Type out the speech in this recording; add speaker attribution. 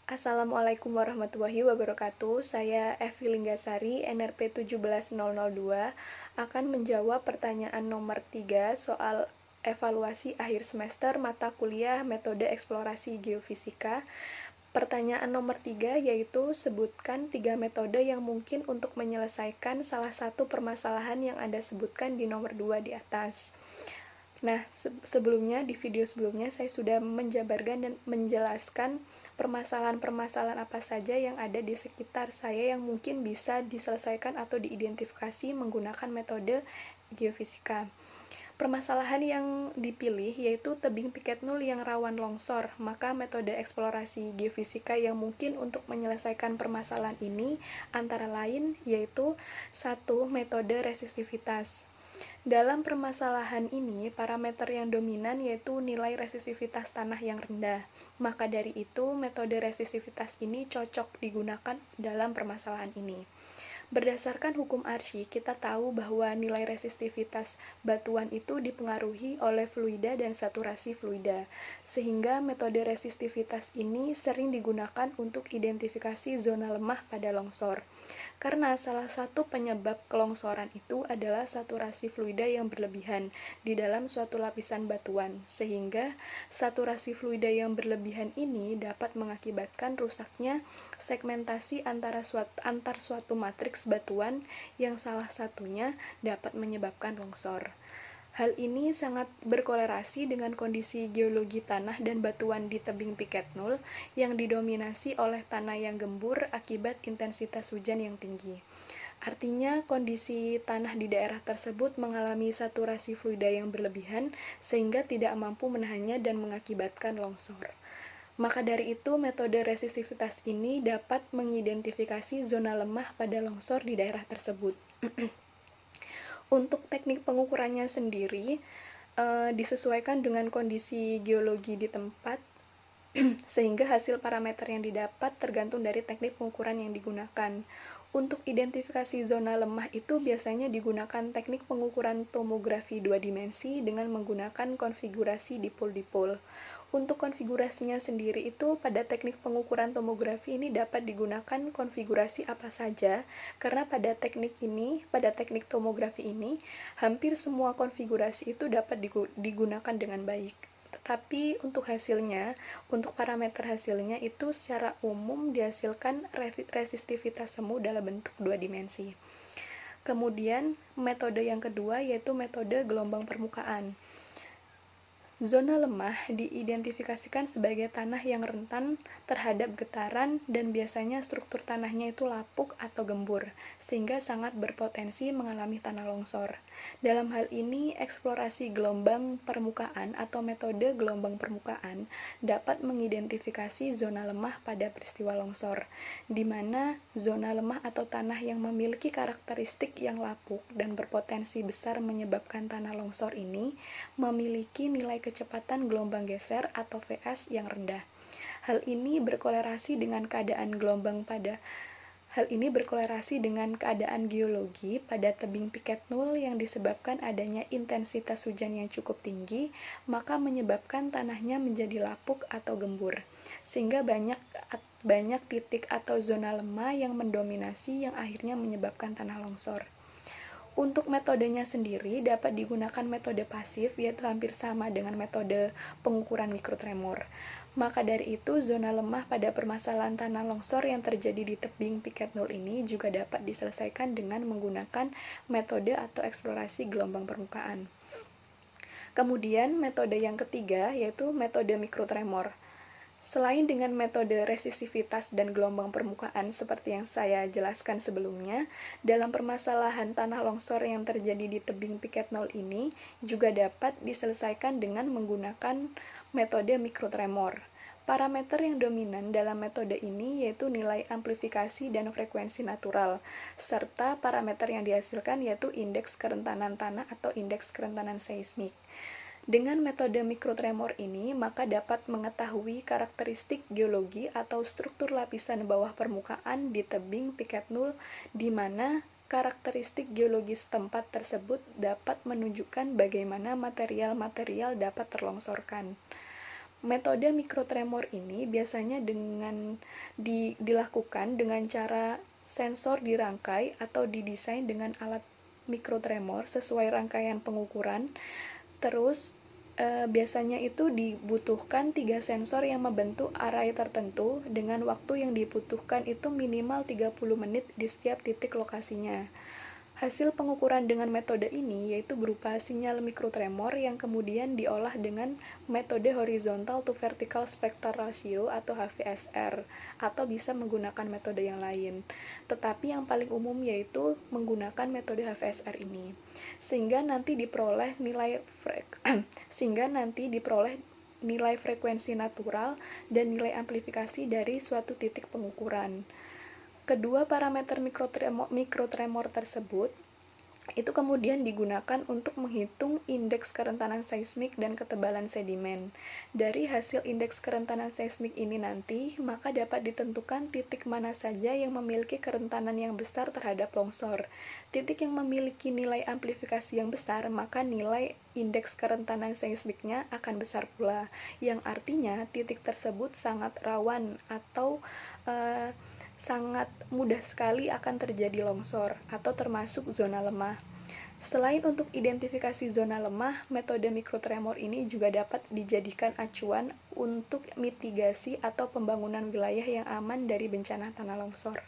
Speaker 1: Assalamualaikum warahmatullahi wabarakatuh. Saya Evi Linggasari, NRP 17002, akan menjawab pertanyaan nomor 3 soal evaluasi akhir semester mata kuliah metode eksplorasi geofisika. Pertanyaan nomor 3 yaitu sebutkan 3 metode yang mungkin untuk menyelesaikan salah satu permasalahan yang Anda sebutkan di nomor 2 di atas. Nah, sebelumnya, di video sebelumnya saya sudah menjabarkan dan menjelaskan permasalahan-permasalahan apa saja yang ada di sekitar saya yang mungkin bisa diselesaikan atau diidentifikasi menggunakan metode geofisika. Permasalahan yang dipilih yaitu tebing Piket Nul yang rawan longsor, maka metode eksplorasi geofisika yang mungkin untuk menyelesaikan permasalahan ini antara lain yaitu 1. Metode resistivitas. Dalam permasalahan ini, parameter yang dominan yaitu nilai resistivitas tanah yang rendah. Maka dari itu, metode resistivitas ini cocok digunakan dalam permasalahan ini. Berdasarkan hukum Archie, kita tahu bahwa nilai resistivitas batuan itu dipengaruhi oleh fluida dan saturasi fluida, sehingga metode resistivitas ini sering digunakan untuk identifikasi zona lemah pada longsor. Karena salah satu penyebab kelongsoran itu adalah saturasi fluida yang berlebihan di dalam suatu lapisan batuan, sehingga saturasi fluida yang berlebihan ini dapat mengakibatkan rusaknya segmentasi antar suatu matriks batuan yang salah satunya dapat menyebabkan longsor. Hal ini sangat berkolerasi dengan kondisi geologi tanah dan batuan di tebing Piket Nul yang didominasi oleh tanah yang gembur akibat intensitas hujan yang tinggi. Artinya, kondisi tanah di daerah tersebut mengalami saturasi fluida yang berlebihan sehingga tidak mampu menahannya dan mengakibatkan longsor. Maka dari itu, metode resistivitas ini dapat mengidentifikasi zona lemah pada longsor di daerah tersebut. Untuk teknik pengukurannya sendiri, disesuaikan dengan kondisi geologi di tempat, sehingga hasil parameter yang didapat tergantung dari teknik pengukuran yang digunakan. Untuk identifikasi zona lemah itu biasanya digunakan teknik pengukuran tomografi 2 dimensi dengan menggunakan konfigurasi dipol-dipol. Untuk konfigurasinya sendiri itu pada teknik pengukuran tomografi ini dapat digunakan konfigurasi apa saja, karena pada teknik tomografi ini, hampir semua konfigurasi itu dapat digunakan dengan baik. Tetapi untuk parameter hasilnya itu secara umum dihasilkan resistivitas semu dalam bentuk 2 dimensi. Kemudian metode yang kedua yaitu metode gelombang permukaan. Zona lemah diidentifikasikan sebagai tanah yang rentan terhadap getaran dan biasanya struktur tanahnya itu lapuk atau gembur, sehingga sangat berpotensi mengalami tanah longsor. Dalam hal ini, eksplorasi gelombang permukaan atau metode gelombang permukaan dapat mengidentifikasi zona lemah pada peristiwa longsor, di mana zona lemah atau tanah yang memiliki karakteristik yang lapuk dan berpotensi besar menyebabkan tanah longsor ini memiliki nilai kecepatan gelombang geser atau VS yang rendah. Hal ini berkolerasi dengan keadaan geologi pada tebing Piket Nul yang disebabkan adanya intensitas hujan yang cukup tinggi, maka menyebabkan tanahnya menjadi lapuk atau gembur, sehingga banyak titik atau zona lemah yang mendominasi yang akhirnya menyebabkan tanah longsor. Untuk metodenya sendiri dapat digunakan metode pasif, yaitu hampir sama dengan metode pengukuran mikrotremor. Maka dari itu, zona lemah pada permasalahan tanah longsor yang terjadi di tebing Piket Nul ini juga dapat diselesaikan dengan menggunakan metode atau eksplorasi gelombang permukaan. Kemudian, metode yang ketiga yaitu metode mikrotremor. Selain dengan metode resistivitas dan gelombang permukaan seperti yang saya jelaskan sebelumnya, dalam permasalahan tanah longsor yang terjadi di tebing Piket Nul ini juga dapat diselesaikan dengan menggunakan metode mikrotremor. Parameter yang dominan dalam metode ini yaitu nilai amplifikasi dan frekuensi natural, serta parameter yang dihasilkan yaitu indeks kerentanan tanah atau indeks kerentanan seismik. Dengan metode mikrotremor ini, maka dapat mengetahui karakteristik geologi atau struktur lapisan bawah permukaan di tebing Piket Nul, di mana karakteristik geologis tempat tersebut dapat menunjukkan bagaimana material-material dapat terlongsorkan. Metode mikrotremor ini biasanya dilakukan dengan cara sensor dirangkai atau didesain dengan alat mikrotremor sesuai rangkaian pengukuran. Terus biasanya itu dibutuhkan 3 sensor yang membentuk array tertentu dengan waktu yang dibutuhkan itu minimal 30 menit di setiap titik lokasinya. Hasil pengukuran dengan metode ini yaitu berupa sinyal mikrotremor yang kemudian diolah dengan metode horizontal to vertical spectral ratio atau HVSR, atau bisa menggunakan metode yang lain. Tetapi yang paling umum yaitu menggunakan metode HVSR ini. Sehingga nanti diperoleh nilai frekuensi natural dan nilai amplifikasi dari suatu titik pengukuran. Kedua parameter mikrotremor tersebut itu kemudian digunakan untuk menghitung indeks kerentanan seismik dan ketebalan sedimen. Dari hasil indeks kerentanan seismik ini nanti, maka dapat ditentukan titik mana saja yang memiliki kerentanan yang besar terhadap longsor. Titik yang memiliki nilai amplifikasi yang besar, maka nilai indeks kerentanan seismiknya akan besar pula, yang artinya titik tersebut sangat rawan atau sangat mudah sekali akan terjadi longsor atau termasuk zona lemah. Selain untuk identifikasi zona lemah, metode mikrotremor ini juga dapat dijadikan acuan untuk mitigasi atau pembangunan wilayah yang aman dari bencana tanah longsor.